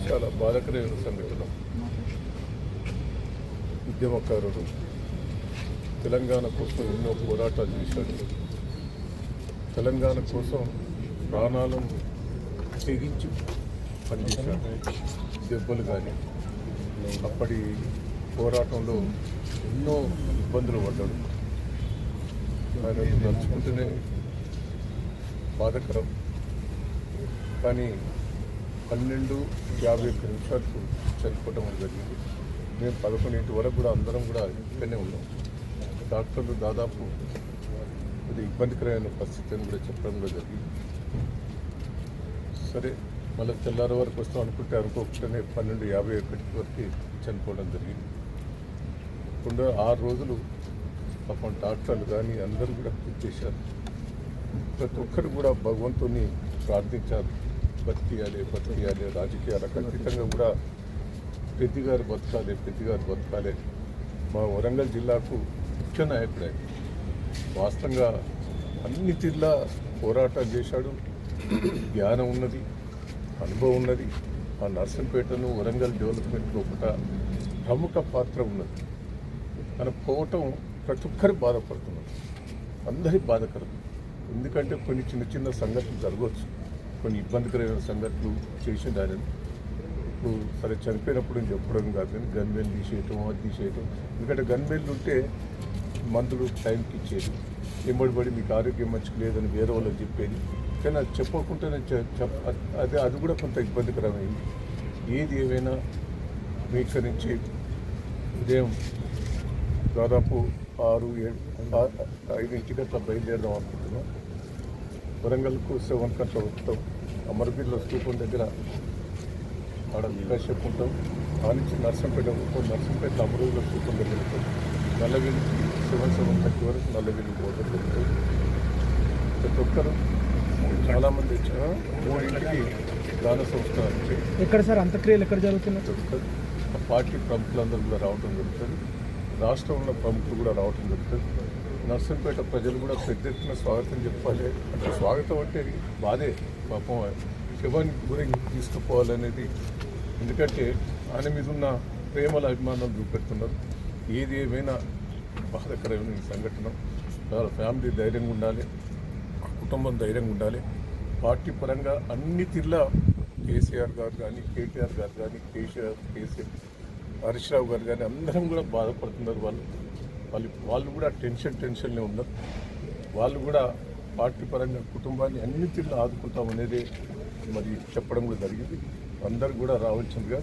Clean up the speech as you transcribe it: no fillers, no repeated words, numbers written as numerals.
చాలా బాధాకరమైన సంఘటన. ఉద్యమకారుడు తెలంగాణ కోసం ఎన్నో పోరాటాలు చేశాడు. తెలంగాణ కోసం ప్రాణాలను తెగించి పనిచేశాడు. దెబ్బలు కానీ అప్పటి పోరాటంలో ఎన్నో ఇబ్బందులు పడ్డాడు. ఆయన తలుచుకుంటూనే బాధకరం. కానీ 12:51 చనిపోవడం జరిగింది. మేము 11 వరకు కూడా అందరం కూడా ఇక్కడనే ఉన్నాం. డాక్టర్లు దాదాపు ఇది ఇబ్బందికరమైన పరిస్థితి అని కూడా చెప్పడం కూడా జరిగింది. సరే మళ్ళీ తెల్లారి వరకు వస్తాం అనుకోకుండానే 12:51 వరకు చనిపోవడం జరిగింది. ఇప్పుడు 6 రోజులు పాపం డాక్టర్లు కానీ అందరూ కూడా కృషి చేశారు. ప్రతి ఒక్కరు కూడా భగవంతుని ప్రార్థించారు. బతికియాలి రాజకీయాలకు అతీతంగా కూడా పెద్దిగారు బతకాలి. మా వరంగల్ జిల్లాకు ముఖ్య నాయకుడే. వాస్తవంగా అన్ని తీర్లా పోరాటాలు చేశాడు. జ్ఞానం ఉన్నది, అనుభవం ఉన్నది. ఆ నర్సంపేటను వరంగల్ డెవలప్మెంట్లో ఒక ప్రముఖ పాత్ర ఉన్నది. తన పోవటం ప్రతి ఒక్కరు బాధపడుతున్నారు. అందరి బాధకరం. ఎందుకంటే కొన్ని చిన్న సంఘటనలు జరగవచ్చు, కొన్ని ఇబ్బందికరమైన సంఘటనలు చేసింది ఆయన. ఇప్పుడు సరే చనిపోయినప్పుడు నేను చెప్పడం కాదు, కానీ గన్మెన్లు తీసేయటం. ఎందుకంటే గన్మెన్లు ఉంటే మందులు టైంకి ఇచ్చేది, ఎంబడిపడి మీకు ఆరోగ్యం మంచిగా లేదని వేరే వాళ్ళకి చెప్పేది. కానీ అది చెప్పకుండానే అది కూడా కొంత ఇబ్బందికరమైంది. ఏది ఏమైనా మీ ఇక్కడి నుంచి ఉదయం దాదాపు 6-5 అట్లా బయలుదేరదాం అనుకుంటున్నాం. వరంగల్కు 7 అట్లా వస్తాం. అమరవీరుల స్తూపం దగ్గర ఆడ వికాసం ఉంటాం. ఆ నుంచి నర్సంపేట అమరవీరుల స్తూపం దగ్గర ఉంటాం. నల్లవెల్లికి 7:30 వరకు నల్లవెల్లి పోవడం జరుగుతుంది. ప్రతి ఒక్కరు చాలామంది వచ్చిన 3ంటికి దాన సంస్కారం ఎక్కడ సార్ అంత్యక్రియలు ఎక్కడ జరుగుతున్నాయి? పార్టీ ప్రముఖులందరూ కూడా రావడం జరుగుతుంది. రాష్ట్రంలో ప్రముఖులు కూడా రావడం జరుగుతుంది. నర్సంపేట ప్రజలు కూడా పెద్ద ఎత్తున స్వాగతం చెప్పాలి. అంటే స్వాగతం అంటే బాధే, పాపం శివానికి గురించి తీసుకుపోవాలనేది. ఎందుకంటే ఆయన మీద ఉన్న ప్రేమల అభిమానాలు చూపెడుతున్నారు. ఏది ఏమైనా బాధాకరమైన ఈ సంఘటన. వాళ్ళ ఫ్యామిలీ ధైర్యంగా ఉండాలి, కుటుంబం ధైర్యంగా ఉండాలి. పార్టీ పరంగా అన్ని తీర్లా కేసీఆర్ గారు కానీ, కేటీఆర్ గారు కానీ, కేసీఆర్ హరీష్ రావు గారు కానీ అందరం కూడా బాధపడుతున్నారు. వాళ్ళు కూడా టెన్షన్లే ఉన్నారు. వాళ్ళు కూడా పార్టీ పరంగా కుటుంబాన్ని అన్ని తీర్లు ఆదుకుంటామనేది మరి చెప్పడం కూడా జరిగింది. అందరు కూడా రావాల్సిందిగా